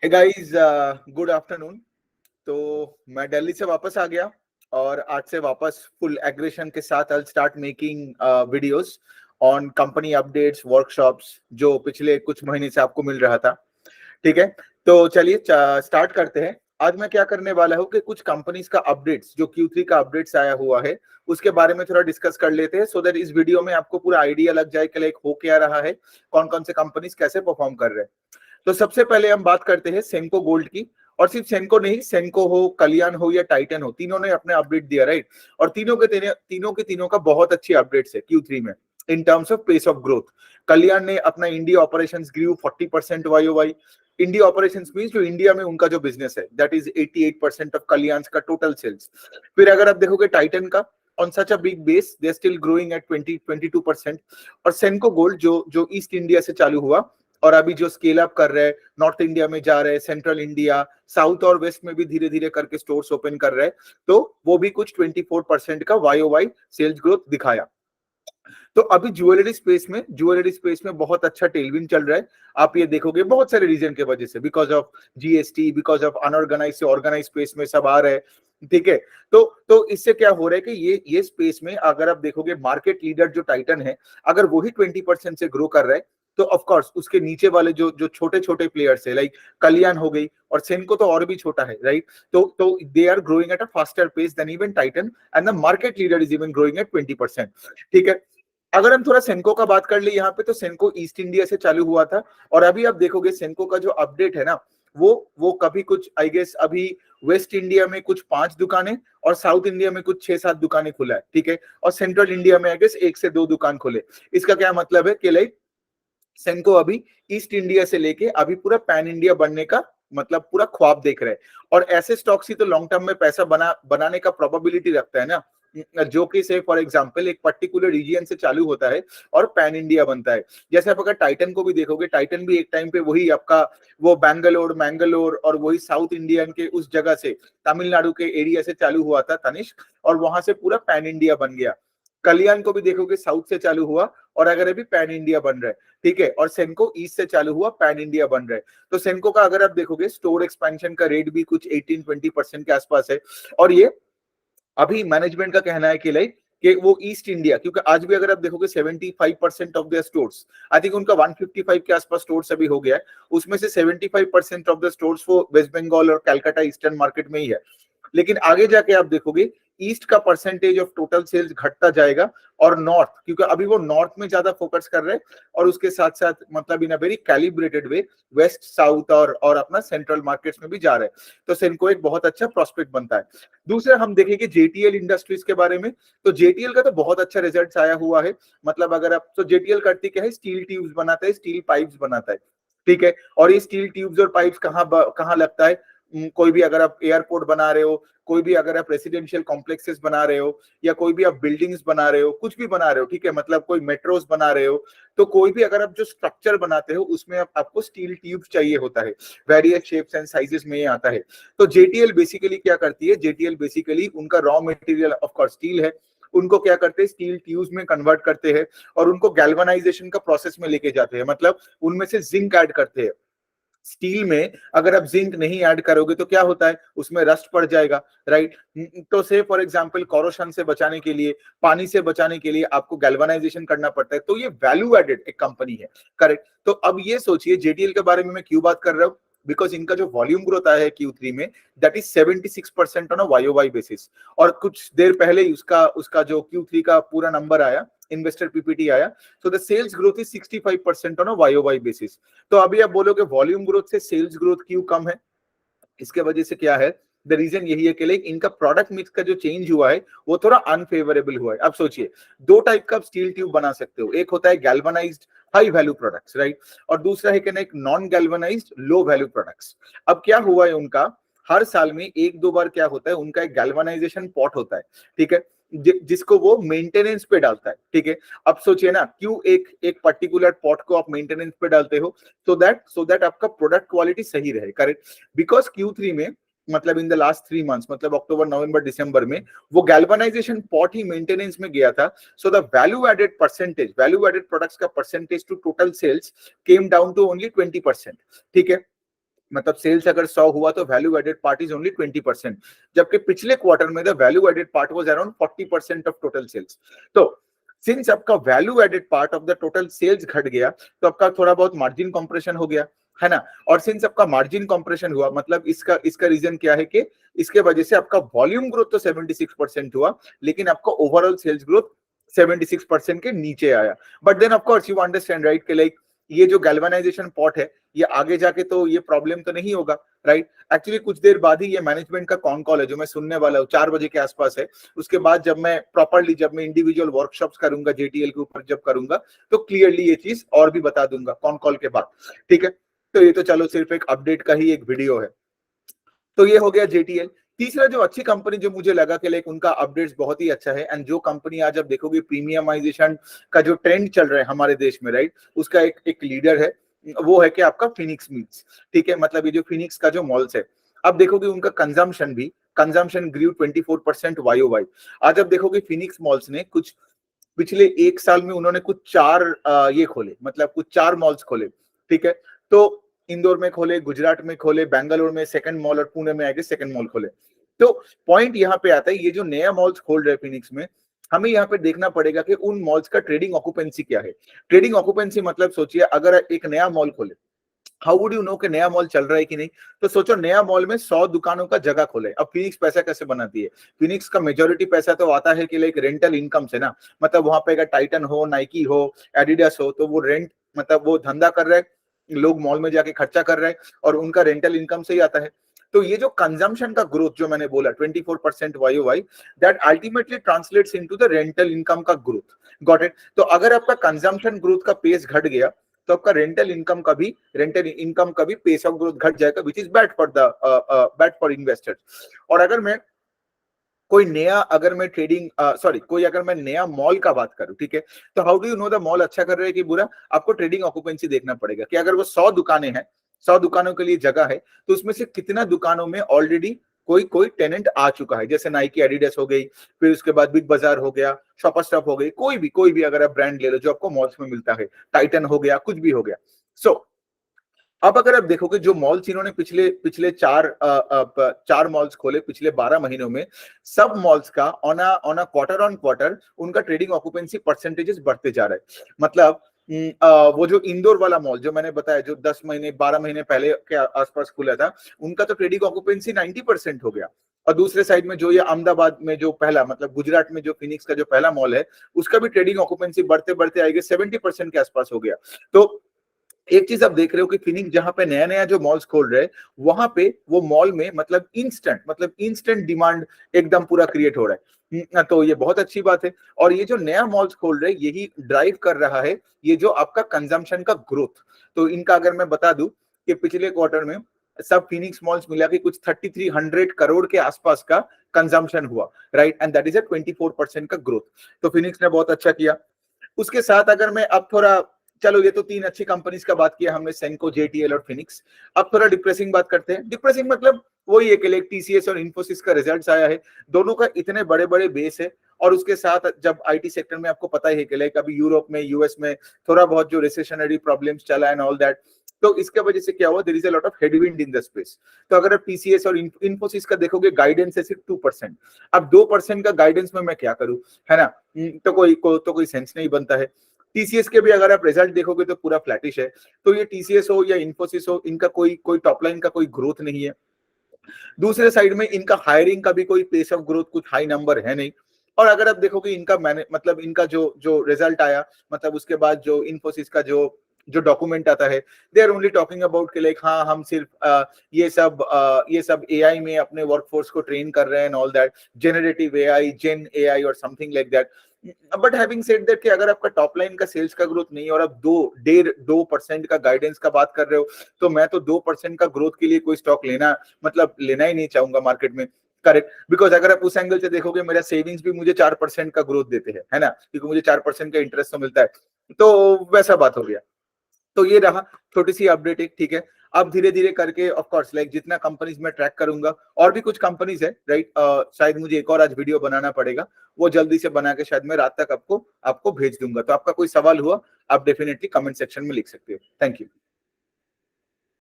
Hey guys, good afternoon. तो मैं दिल्ली से वापस आ गया और आज से वापस फुल एग्रेशन के साथ I start making videos on company updates, workshops जो पिछले कुछ महीने से आपको मिल रहा था। ठीक है, तो चलिए स्टार्ट करते हैं। आज मैं क्या करने वाला हूँ कि कुछ कंपनीज का अपडेट्स, जो Q3 का अपडेट्स आया हुआ है, उसके बारे में थोड़ा डिस्कस कर लेते हैं, सो दैट इस वीडियो में आपको पूरा आइडिया लग जाए कि लाइक हो क्या रहा है, कौन कौन से कंपनीज कैसे परफॉर्म कर रहे हैं। तो सबसे पहले हम बात करते हैं सेंको गोल्ड की। और सिर्फ सेंको नहीं, सेंको हो, कल्याण हो या टाइटन हो, तीनों ने अपने अपडेट दिया, राइट। और तीनों का बहुत अच्छी अपडेट्स है Q3 में in terms of pace of growth. Kalyan ने अपना India operations grew 40% YOY। India operations means जो इंडिया में उनका जो बिजनेस है, दैट इज 88% ऑफ कल्याण का टोटल सेल्स। फिर अगर आप देखोगे टाइटन का, on such a big base they are still growing at 22%। और सेंको गोल्ड जो ईस्ट इंडिया से चालू हुआ और अभी जो स्केल अप कर रहे हैं, नॉर्थ इंडिया में जा रहे हैं, सेंट्रल इंडिया, साउथ और वेस्ट में भी धीरे धीरे करके स्टोर्स ओपन कर रहे हैं, तो वो भी कुछ 24% का YOY सेल्स ग्रोथ दिखाया। तो अभी ज्वेलरी स्पेस में बहुत अच्छा टेलविंड चल रहा है। आप ये देखोगे बहुत सारे रीजन के वजह से, because of GST, because of unorganised से ऑर्गेनाइज स्पेस में सब आ रहे हैं। ठीक है, तो इससे क्या हो रहा है कि ये स्पेस में अगर आप देखोगे मार्केट लीडर जो टाइटन है, अगर वही 20% से ग्रो कर रहा है, तो ऑफ कोर्स उसके नीचे वाले जो जो छोटे छोटे प्लेयर्स है, लाइक कल्याण हो गई, और सेनको तो और भी छोटा है, राइट। तो they are growing at a faster pace than even Titan, and the market leader is even growing at 20%। ठीक है, अगर हम थोड़ा सेंको का बात कर ले यहाँ पे, तो सेंको ईस्ट इंडिया से चालू हुआ था, और अभी आप देखोगे सेंको का जो अपडेट है ना, वो कभी कुछ आई गेस अभी वेस्ट इंडिया में कुछ 5 दुकानें और साउथ इंडिया में कुछ 6-7 दुकानें खुला है। ठीक है, और सेंट्रल इंडिया में आई गेस 1 से 2 दुकान खुले। इसका क्या मतलब है कि लाइक सेंको अभी ईस्ट इंडिया से लेके अभी पूरा पैन इंडिया बनने का मतलब पूरा ख्वाब देख रहे हैं। और ऐसे स्टॉक्स ही तो लॉन्ग टर्म में पैसा बनाने का प्रोबेबिलिटी रखता है ना, जो कि से फॉर एग्जांपल एक पर्टिकुलर रीजन से चालू होता है और पैन इंडिया बनता है। जैसे आप अगर टाइटन को भी देखोगे, टाइटन भी एक टाइम पे वही आपका वो मैंगलोर और वही साउथ इंडियन के उस जगह से, तमिलनाडु के एरिया से चालू हुआ था तनिष्क, और वहां से पूरा पैन इंडिया बन गया। कल्याण को भी देखोगे साउथ से चालू हुआ और अगर अभी पैन इंडिया बन रहा है। ठीक है, और सेंको ईस्ट से चालू हुआ, पैन इंडिया बन रहा है। तो सेंको का अगर आप देखोगे स्टोर एक्सपेंशन का रेट भी कुछ 18-20% के आसपास है। और ये अभी मैनेजमेंट का कहना है कि लाइक कि वो ईस्ट इंडिया, क्योंकि आज भी अगर आप देखोगे 75% of the stores, I think उनका 155 के आसपास स्टोर्स अभी हो गया है, उसमें से 75% ऑफ द स्टोर्स वो वेस्ट बंगाल और कलकत्ता ईस्टर्न मार्केट में ही है। लेकिन आगे जाके आप देखोगे ईस्ट का परसेंटेज ऑफ टोटल सेल्स घटता जाएगा, और नॉर्थ, क्योंकि अभी वो नॉर्थ में ज्यादा फोकस कर रहे हैं, और उसके साथ साथ मतलब in a very calibrated way west, south और अपना सेंट्रल मार्केट्स में भी जा रहे हैं। तो सेनको एक बहुत अच्छा प्रोस्पेक्ट बनता है। दूसरा हम देखेंगे JTL इंडस्ट्रीज के बारे में। तो JTL का तो बहुत अच्छा रिजल्ट आया हुआ है। मतलब अगर आप, तो JTL करती क्या है, स्टील ट्यूब्स बनाता है, स्टील पाइप्स बनाता है। ठीक है, और ये स्टील ट्यूब्स और पाइप्स कहाँ लगता है, कोई भी अगर आप एयरपोर्ट बना रहे हो, कोई भी अगर आप रेसिडेंशियल कॉम्प्लेक्सेस बना रहे हो, या कोई भी आप बिल्डिंग्स बना रहे हो, कुछ भी बना रहे हो, ठीक है, मतलब कोई मेट्रोस बना रहे हो, तो कोई भी अगर आप जो स्ट्रक्चर बनाते हो उसमें आपको स्टील ट्यूब्स चाहिए होता है। वेरियस शेप्स एंड साइजेस में ये आता है। तो JTL बेसिकली क्या करती है, JTL बेसिकली उनका raw material of course steel है, उनको क्या करते हैं, स्टील ट्यूब्स में कन्वर्ट करते हैं और उनको गैल्वेनाइजेशन का प्रोसेस में लेके जाते हैं। मतलब उनमें से जिंक ऐड करते हैं। स्टील में अगर आप जिंक नहीं ऐड करोगे तो क्या होता है, उसमें रस्ट पड़ जाएगा, राइट। तो से फॉर एग्जांपल कोरोशन से बचाने के लिए, पानी से बचाने के लिए आपको गैल्वेनाइजेशन करना पड़ता है। तो ये वैल्यू एडेड एक कंपनी है, करेक्ट। तो अब ये सोचिए JTL के बारे में मैं क्यों बात कर रहा हूँ, बिकॉज इनका जो वॉल्यूम ग्रोथ आया है Q3 में, that is 76% on a YOY basis. और कुछ देर पहले ही उसका उसका जो Q3 का पूरा नंबर आया, इन्वेस्टर PPT आया, so the sales growth is 65% on a YOY basis। तो अभी आप बोलोगे वॉल्यूम ग्रोथ से सेल्स ग्रोथ क्यों कम है, इसके वजह से क्या है, द रीजन यही है कि लाइक इनका प्रोडक्ट मिक्स का जो चेंज हुआ है वो थोड़ा अनफेवरेबल हुआ है। अब सोचिए, दो टाइप का स्टील ट्यूब बना सकते हो, एक होता है galvanised high value products, right, और दूसरा है कि एक non galvanised low value products. अब क्या हुआ है उनका, हर साल में 1-2 बार क्या होता है, उनका एक गैल्वेनाइजेशन पॉट होता है। ठीक है, जिसको वो मेंटेनेंस पे डालता है। ठीक है, अब सोचिए ना, क्यों एक एक पर्टिकुलर पॉट को आप मेंटेनेंस पे डालते हो, सो दैट आपका प्रोडक्ट क्वालिटी सही रहे, करेक्ट। बिकॉज Q3 में, मतलब इन द लास्ट 3 मंथ्स, मतलब अक्टूबर, नवंबर, दिसंबर में वो गैल्वेनाइजेशन पॉट ही मेंटेनेंस में गया था। So the value added products का percentage to total sales came down to only 20%। ठीक है, मतलब सेल्स अगर 100 हुआ तो value added part is only 20%, जबकि पिछले क्वार्टर में the value added part was around 40% of total sales. तो सिंस आपका value added part of the total sales घट गया तो आपका थोड़ा बहुत मार्जिन कंप्रेशन हो गया, है ना। और सिंस आपका मार्जिन कंप्रेशन हुआ, मतलब इसका रीजन क्या है कि इसके वजह से आपका वॉल्यूम ग्रोथ तो 76% हुआ, लेकिन आपका ओवरऑल सेल्स ग्रोथ 76% के नीचे आया। But then of course you understand right कि लाइक ये जो गैल्वेनाइजेशन पॉट है ये आगे जाके तो ये प्रॉब्लम तो नहीं होगा, राइट। एक्चुअली कुछ देर बाद ही ये मैनेजमेंट का कॉन कॉल है जो मैं सुनने वाला हूँ, 4 बजे के आसपास है। उसके बाद जब मैं प्रॉपर्ली जब मैं इंडिविजुअल वर्कशॉप्स करूंगा जेटीएल के ऊपर जब करूंगा तो क्लियरली ये चीज और भी बता दूंगा कॉन कॉल के बाद, ठीक है। तो ये तो चलो सिर्फ एक अपडेट का ही एक वीडियो है। तो ये हो गया जेटीएल। तीसरा जो अच्छी कंपनी जो मुझे लगा कि लाइक उनका अपडेट्स बहुत ही अच्छा है, एंड जो कंपनी आज आप देखोगे प्रीमियमाइजेशन का जो ट्रेंड चल रहा है हमारे देश में, राइट, उसका एक लीडर है, वो है कि आपका फिनिक्स मीट्स, ठीक है। मतलब ये जो फिनिक्स का जो मॉल्स है, अब देखोगे उनका कंजम्पशन ग्रू 24% YOY। आज आप देखोगे फिनिक्स मॉल्स ने कुछ पिछले 1 साल में उन्होंने कुछ 4 ये खोले, मतलब कुछ 4 मॉल्स खोले, ठीक है। तो इंदौर में खोले, गुजरात में खोले, बैंगलोर में सेकंड मॉल और पुणे में आगे सेकंड मॉल खोले। तो पॉइंट यहाँ पे आता है, ये जो नया मॉल्स खोल रहे फिनिक्स में, हमें यहाँ पे देखना पड़ेगा कि उन मॉल्स का ट्रेडिंग ऑक्यूपेंसी क्या है। ट्रेडिंग ऑक्यूपेंसी मतलब सोचिए अगर एक नया मॉल खोले, हाउ वुड यू नो कि नया मॉल चल रहा है कि नहीं। तो सोचो नया मॉल में 100 दुकानों का जगह खोले। अब फिनिक्स पैसा कैसे बनाती है, फिनिक्स का मेजोरिटी पैसा तो आता है कि लाइक रेंटल इनकम से ना। मतलब वहां पे अगर टाइटन हो, नाइकी हो, एडिडास हो, तो वो रेंट मतलब वो धंधा कर रहे हैं, लोग मॉल में जाके खर्चा कर रहे हैं और उनका रेंटल इनकम से ही आता है। तो ये जो कंजम्पशन का ग्रोथ जो मैंने बोला 24% YOY, that ultimately translates into the rental income का ग्रोथ। Got it. तो अगर आपका कंजम्पशन ग्रोथ का पेस घट गया तो आपका रेंटल इनकम का भी पेस ऑफ ग्रोथ घट जाएगा, which is bad for investors. और अगर मैं नया मॉल का बात करूं, ठीक है, तो how do you know the mall अच्छा कर रहे हैं कि बुरा। आपको ट्रेडिंग ऑक्यूपेंसी देखना पड़ेगा कि अगर वो 100 दुकानें हैं, 100 दुकानों के लिए जगह है, तो उसमें से कितना दुकानों में ऑलरेडी कोई टेनेंट आ चुका है। जैसे नाइकी, एडिडास हो गई, फिर उसके बाद बिग बाजार हो गया, शॉपर स्टॉप हो गई, कोई भी अगर आप ब्रांड ले लो जो आपको मॉल्स में मिलता है, टाइटन हो गया, कुछ भी हो गया। सो अब अगर आप देखोगे जो मॉल्स इन्होंने पिछले 4 मॉल्स खोले पिछले 12 महीनों में, सब मॉल्स का on a quarter on quarter उनका ट्रेडिंग ऑक्यूपेंसी परसेंटेजेस बढ़ते जा रहा है। मतलब वो जो इंदौर वाला मॉल जो मैंने बताया जो 10 महीने 12 महीने पहले के आसपास खुला था, उनका तो ट्रेडिंग ऑक्यूपेंसी 90% हो गया। और दूसरे साइड में जो ये अहमदाबाद में जो पहला मतलब गुजरात में जो फिनिक्स का जो पहला मॉल है, उसका भी ट्रेडिंग ऑक्यूपेंसी बढ़ते बढ़ते आएगी 70% के आसपास हो गया। तो एक चीज आप देख रहे हो कि फिनिक्स जहां पे नया नया जो मॉल्स खोल रहे हैं, वहां पे वो मॉल में मतलब इंस्टेंट डिमांड एकदम पूरा क्रिएट हो रहा है। तो ये बहुत अच्छी बात है। और ये जो नया मॉल्स खोल रहे हैं यही ड्राइव कर रहा है ये जो आपका कंजम्पशन का ग्रोथ। तो इनका अगर मैं बता दूं कि पिछले क्वार्टर में सब फिनिक्स मॉल्स मिला के कुछ 3300 करोड़ के आसपास का कंजम्पशन हुआ, right, and that is a 24% का ग्रोथ। तो फिनिक्स ने बहुत अच्छा किया। उसके साथ अगर मैं अब थोड़ा, चलो ये तो 3 अच्छी कंपनीज का बात किया हमने, सेंको, जेटीएल और फिनिक्स। अब थोड़ा डिप्रेसिंग बात करते हैं। डिप्रेसिंग मतलब वही है कि टीसीएस और इन्फोसिस का रिजल्ट्स आया है, दोनों का इतने बड़े बड़े बेस है। और उसके साथ जब आईटी सेक्टर में आपको पता ही है कि अभी यूरोप में, यूएस में थोड़ा बहुत जो रिसेशनरी प्रॉब्लम्स चला एंड ऑल दैट, तो इसके वजह से क्या हुआ, there is a lot of headwind in the space. तो अगर आप टीसीएस और इन्फोसिस का देखोगे गाइडेंस है सिर्फ 2%। अब 2% का गाइडेंस में मैं क्या करूं, है ना। तो कोई सेंस नहीं बनता है। टीसीएस के भी अगर आप रिजल्ट देखोगे तो पूरा फ्लैटिश है। तो ये टीसीएस हो या इन्फोसिस हो, इनका कोई टॉप लाइन का कोई ग्रोथ नहीं है। दूसरे साइड में इनका हायरिंग का भी कोई पेस ऑफ ग्रोथ कुछ हाई नंबर है नहीं। और अगर आप देखोगे इनका मतलब इनका जो रिजल्ट आया, मतलब उसके बाद जो इन्फोसिस का जो डॉक्यूमेंट आता है, they are only talking about कि लाइक हाँ हम सिर्फ ये सब एआई में अपने वर्कफोर्स को ट्रेन कर रहे हैं and all that, generative AI, gen AI और something like that. But having said that कि अगर आपका टॉप लाइन का सेल्स का ग्रोथ नहीं है और आप 2% का गाइडेंस का बात कर रहे हो, तो मैं तो 2% का ग्रोथ के लिए कोई स्टॉक लेना ही नहीं चाहूंगा मार्केट में। करेक्ट, बिकॉज अगर आप उस एंगल से देखोगे मेरा सेविंग्स भी मुझे 4% का ग्रोथ देते हैं, है ना, क्योंकि मुझे 4% का इंटरेस्ट तो मिलता है। तो वैसा बात हो गया। तो ये रहा छोटी सी अपडेट एक, ठीक है। अब धीरे धीरे करके ऑफ कोर्स लाइक जितना कंपनीज में ट्रैक करूंगा, और भी कुछ कंपनीज है, राइट, शायद मुझे एक और आज वीडियो बनाना पड़ेगा, वो जल्दी से बना के शायद मैं रात तक आपको भेज दूंगा। तो आपका कोई सवाल हुआ आप डेफिनेटली कमेंट सेक्शन में लिख सकते हो। Thank you.